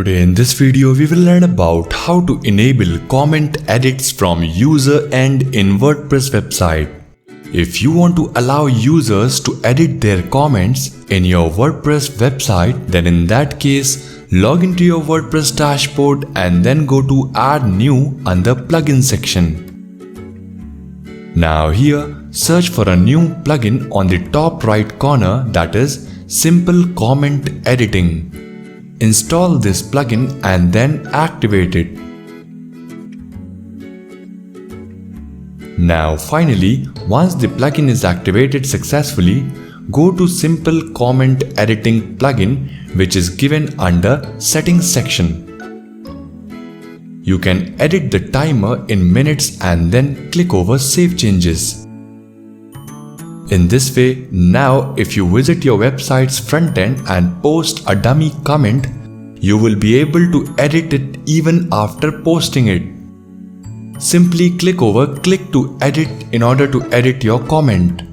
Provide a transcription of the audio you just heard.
Today in this video we will learn about how to enable comment edits from user end in WordPress website. If you want to allow users to edit their comments in your WordPress website, then in that case log into your WordPress dashboard and then go to add new under plugin section. Now here search for a new plugin on the top right corner, that is Simple Comment Editing. Install this plugin and then activate it. Now finally, once the plugin is activated successfully, go to Simple Comment Editing plugin, which is given under Settings section. You can edit the timer in minutes and then click over Save Changes. In this way, now if you visit your website's front end and post a dummy comment, you will be able to edit it even after posting it. Simply click over Click to Edit in order to edit your comment.